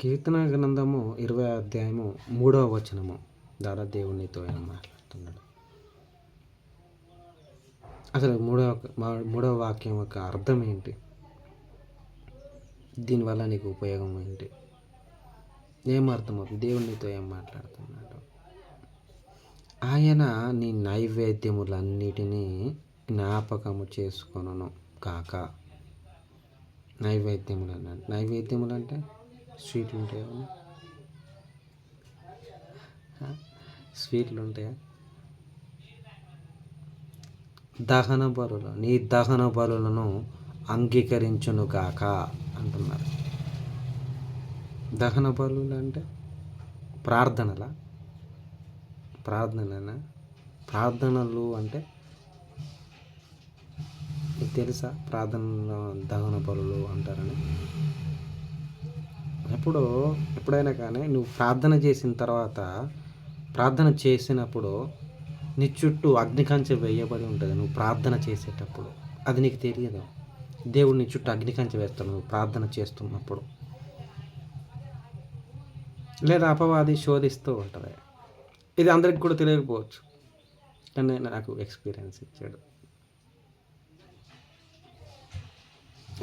కీర్తన గ్రంథము 20 అధ్యాయము 3వ వచనము ద్వారా దేవుడు నీతో ఏం మాట్లాడుతున్నాడు. అసలు మూడవ వాక్యం యొక్క అర్థం ఏంటి? దీనివల్ల నీకు ఉపయోగం ఏంటి? ఏం అర్థమవుతుంది? దేవుడు నీతో ఏం మాట్లాడుతున్నాడు? ఆయన నీ నైవేద్యములన్నిటినీ జ్ఞాపకము చేసుకొనును కాక. నైవేద్యములు అంటే స్వీట్లు ఉంటాయా? స్వీట్లు ఉంటాయా? దహన బలులు, నీ దహన బలులను అంగీకరించును గాక అంటున్నారు. దహన బలులు అంటే ప్రార్థనలా? ప్రార్థనలు అంటే నీకు తెలుసా? ప్రార్థనలో దహన బలులు అంటారని. ఎప్పుడైనా కానీ నువ్వు ప్రార్థన చేసినప్పుడు నీ చుట్టూ అగ్నికంచె వేయబడి ఉంటుంది. నువ్వు ప్రార్థన చేసేటప్పుడు అది నీకు తెలియదు. దేవుడు నీ చుట్టూ అగ్నికంచె వేస్తాడు నువ్వు ప్రార్థన చేస్తున్నప్పుడు. లేదా అపవాది శోధిస్తూ ఉంటుంది. ఇది అందరికి కూడా తెలియకపోవచ్చు, కానీ నాకు ఎక్స్పీరియన్స్ ఇచ్చాడు.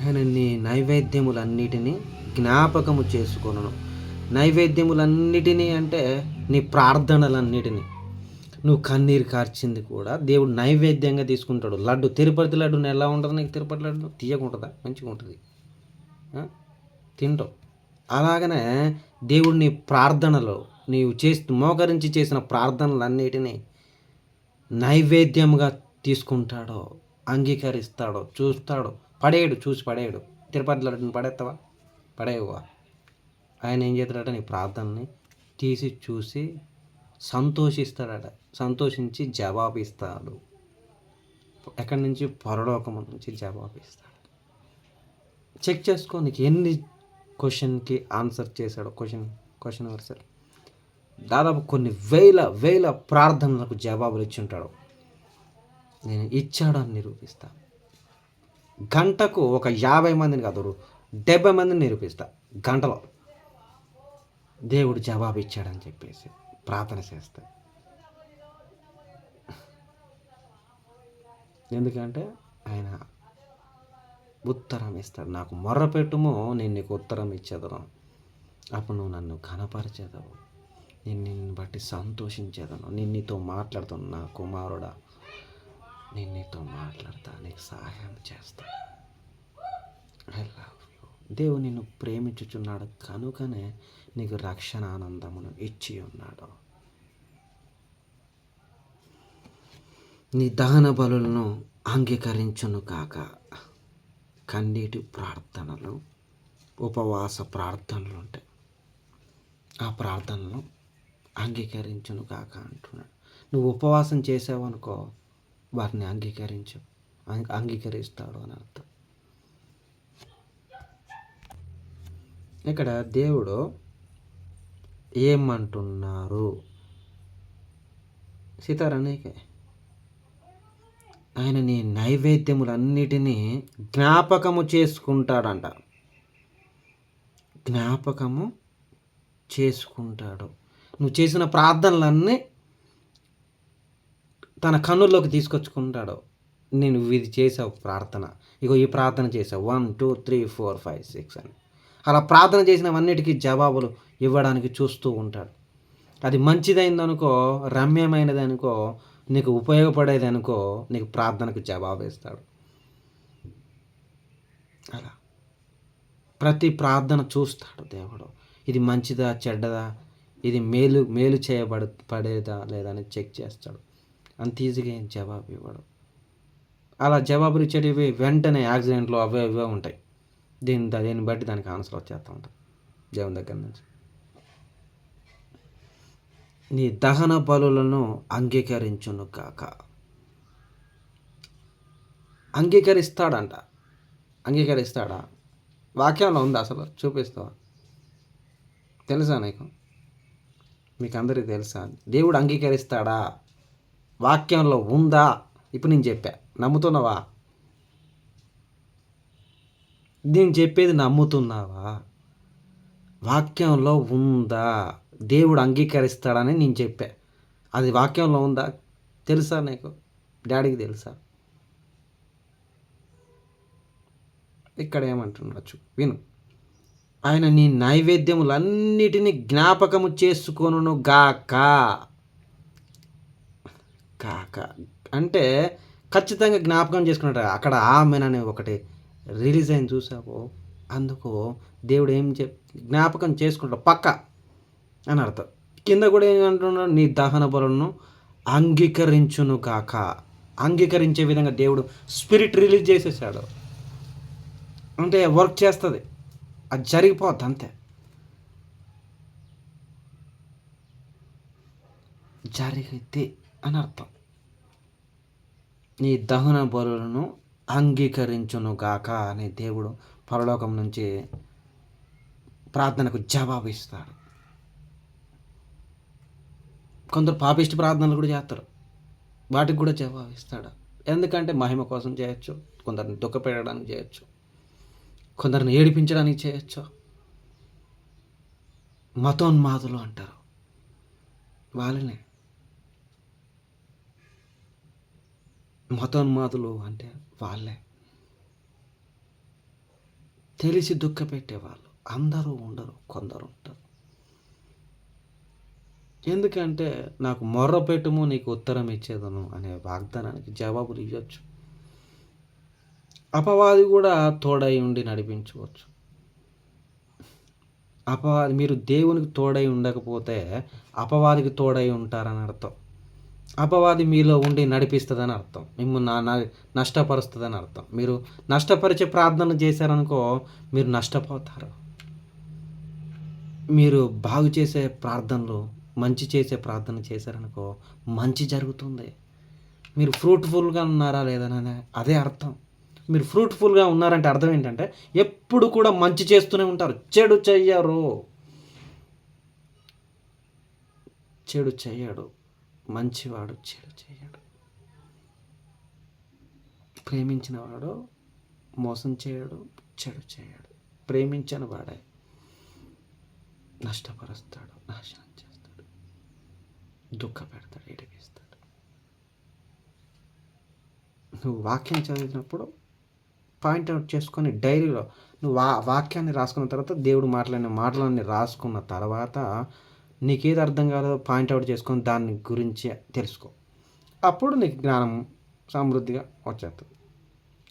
ఆయన నీ నైవేద్యములన్నిటినీ జ్ఞాపకము చేసుకొనును. నైవేద్యములన్నిటినీ అంటే నీ ప్రార్థనలన్నిటినీ, నువ్వు కన్నీరు కార్చింది కూడా దేవుడు నైవేద్యంగా తీసుకుంటాడు. తిరుపతి లడ్డుని ఎలా ఉంటుంది? నీకు తిరుపతి లడ్డు తీయకుంటుందా? మంచిగా ఉంటుంది, తింటావు. అలాగనే దేవుడు నీ ప్రార్థనలో నీవు మోకరించి చేసిన ప్రార్థనలన్నిటినీ నైవేద్యంగా తీసుకుంటాడో, అంగీకరిస్తాడో, చూస్తాడో. చూసి పడేయడు. తిరుపతి లడ్డుని పడేస్తావా? పడేయవా? ఆయన ఏం చేస్తాడట? నీ ప్రార్థనని తీసి చూసి సంతోషిస్తాడట. సంతోషించి జవాబిస్తాడు. ఎక్కడి నుంచి? పరలోకము నుంచి జవాబిస్తాడు. చెక్ చేసుకో, నీకు ఎన్ని క్వశ్చన్కి ఆన్సర్ చేశాడో. క్వశ్చన్ ఆన్సర్ దాదాపు కొన్ని వేల ప్రార్థనలకు జవాబులు ఇచ్చి ఉంటాడు. నేను ఇచ్చాడని నిరూపిస్తాను. గంటకు ఒక 50 మందిని కాదు, 70 మందిని నిరూపిస్తా. గంటలో దేవుడు జవాబు ఇచ్చాడని చెప్పేసి ప్రార్థన చేస్తా. ఎందుకంటే ఆయన ఉత్తరం ఇస్తాడు. నాకు మొర్రపెట్టుమో, నేను నీకు ఉత్తరం ఇచ్చేదను. అప్పుడు నువ్వు నన్ను ఘనపరిచేదవు. నేను నిన్ను బట్టి సంతోషించేదను. నేను నీతో మాట్లాడుతాను. నా కుమారుడా, నేను నీతో మాట్లాడతా, నీకు సహాయం చేస్తా. I love you. దేవుడు నిన్ను ప్రేమించుచున్నాడు కనుకనే నీకు రక్షణ ఆనందమును ఇచ్చి ఉన్నాడు. నీ దహన బలులను అంగీకరించును కాక. కన్నీటి ప్రార్థనలు, ఉపవాస ప్రార్థనలు ఉంటాయి. ఆ ప్రార్థనలు అంగీకరించును కాక అంటున్నాడు. నువ్వు ఉపవాసం చేసావనుకో, వారిని అంగీకరిస్తాడు అని అర్థం. ఇక్కడ దేవుడు ఏమంటున్నారు? సీతారాణికే ఆయన నీ నైవేద్యములన్నిటినీ జ్ఞాపకము చేసుకుంటాడంట. జ్ఞాపకము చేసుకుంటాడు. నువ్వు చేసిన ప్రార్థనలన్నీ తన కన్నుల్లోకి తీసుకొచ్చుకుంటాడు. నేను ఇది చేసావు ప్రార్థన, ఇగో ఈ ప్రార్థన చేసావు 1 2 3 4 5 6 అని. అలా ప్రార్థన చేసినవన్నిటికీ జవాబులు ఇవ్వడానికి చూస్తూ ఉంటాడు. అది మంచిదైందనుకో, రమ్యమైనది అనుకో, నీకు ఉపయోగపడేది అనుకో, నీకు ప్రార్థనకు జవాబు ఇస్తాడు. అలా ప్రతి ప్రార్థన చూస్తాడు దేవుడు. ఇది మంచిదా చెడ్డదా, ఇది మేలు పడేదా లేదా అని చెక్ చేస్తాడు. అంత ఈజీగా ఏం జవాబు ఇవ్వడు. అలా జవాబులు ఇచ్చేటివి వెంటనే యాక్సిడెంట్లు అవే ఉంటాయి. దీన్ని బట్టి దానికి ఆన్సర్ వచ్చేస్తూ ఉంటుంది దేవుని దగ్గర నుంచి. నీ దహన బలులను అంగీకరించును కాక. అంగీకరిస్తాడా? వాక్యంలో ఉంది, అసలు చూపిస్తావా? తెలుసా నీకు? మీకు అందరికీ తెలుసా? దేవుడు అంగీకరిస్తాడా? వాక్యంలో ఉందా? ఇప్పుడు నేను చెప్పా, నమ్ముతున్నావా? నేను చెప్పేది నమ్ముతున్నావా? వాక్యంలో ఉందా? దేవుడు అంగీకరిస్తాడని నేను చెప్పా. అది వాక్యంలో ఉందా? తెలుసా నీకు? డాడీకి తెలుసా? ఇక్కడ ఏమంటున్నాడు విను. ఆయన నీ నైవేద్యములన్నిటినీ జ్ఞాపకము చేసుకొనును గాక. కాక అంటే ఖచ్చితంగా జ్ఞాపకం చేసుకున్నట్టు అక్కడ ఆమెన్ అనే ఒకటి రిలీజ్ అయింది చూసావు. అందుకు దేవుడు ఏం జ్ఞాపకం చేసుకుంటాడు పక్క అని అర్థం. కింద కూడా ఏమంటున్నాడు? నీ దహన బలులను అంగీకరించును కాక. అంగీకరించే విధంగా దేవుడు స్పిరిట్ రిలీజ్ చేసేసాడు. అంటే వర్క్ చేస్తుంది, అది జరిగిపోద్ది అంతే. జరిగితే అని అర్థం. నీ దహన బలులను అంగీకరించును గాక అనే దేవుడు పరలోకం నుంచి ప్రార్థనకు జవాబు ఇస్తాడు. కొందరు పాపిష్టి ప్రార్థనలు కూడా చేస్తారు, వాటికి కూడా జవాబు ఇస్తాడు. ఎందుకంటే మహిమ కోసం చేయొచ్చు, కొందరిని దుఃఖపెట్టడానికి చేయొచ్చు, కొందరిని ఏడిపించడానికి చేయొచ్చు. మతోన్మాదులు అంటారు వాళ్ళనే. మతోన్మాదులు అంటే వాళ్ళే. తెలిసి దుఃఖపెట్టేవాళ్ళు అందరూ ఉండరు, కొందరు ఉంటారు. ఎందుకంటే నాకు మొర్ర పెట్టుము నీకు ఉత్తరం ఇచ్చేదను అనే వాగ్దానానికి జవాబులు ఇవ్వచ్చు. అపవాది కూడా తోడై ఉండి నడిపించవచ్చు. అపవాది, మీరు దేవునికి తోడై ఉండకపోతే అపవాదికి తోడై ఉంటారని అర్థం. అపవాది మీలో ఉండి నడిపిస్తుందని అర్థం, మిమ్మల్ని నష్టపరుస్తుందని అర్థం. మీరు నష్టపరిచే ప్రార్థన చేశారనుకో మీరు నష్టపోతారు. మీరు బాగు చేసే ప్రార్థనలు, మంచి చేసే ప్రార్థన చేశారనుకో మంచి జరుగుతుంది. మీరు ఫ్రూట్ఫుల్గా ఉన్నారా లేదనే అదే అర్థం. మీరు ఫ్రూట్ఫుల్గా ఉన్నారంటే అర్థం ఏంటంటే ఎప్పుడు కూడా మంచి చేస్తూనే ఉంటారు, చెడు చెయ్యరు. చెడు చెయ్యడు మంచివాడు, చెడు చేయడు. ప్రేమించిన వాడు మోసం చేయడు, చెడు చేయడు. ప్రేమించిన వాడే నష్టపరుస్తాడు, నాశనం చేస్తాడు, దుఃఖ పెడతాడు, ఏడిపిస్తాడు. నువ్వు వాక్యం చదివినప్పుడు పాయింట్అవుట్ చేసుకొని డైరీలో నువ్వు వాక్యాన్ని రాసుకున్న తర్వాత, దేవుడు మాట్లాడిన మాటలన్నీ రాసుకున్న తర్వాత నీకేది అర్థం కాలేదో పాయింట్అవుట్ చేసుకొని దాని గురించి తెలుసుకో. అప్పుడు నీకు జ్ఞానం సమృద్ధిగా వచ్చేస్తుంది,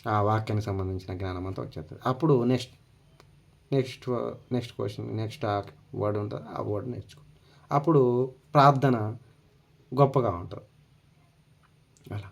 ఆ వాక్యానికి సంబంధించిన జ్ఞానం అంతా వచ్చేస్తుంది. అప్పుడు నెక్స్ట్ క్వశ్చన్, నెక్స్ట్ ఆ వర్డ్ ఉంటుంది, ఆ వర్డ్ నేర్చుకో. అప్పుడు ప్రార్థన గొప్పగా ఉంటుంది. అలా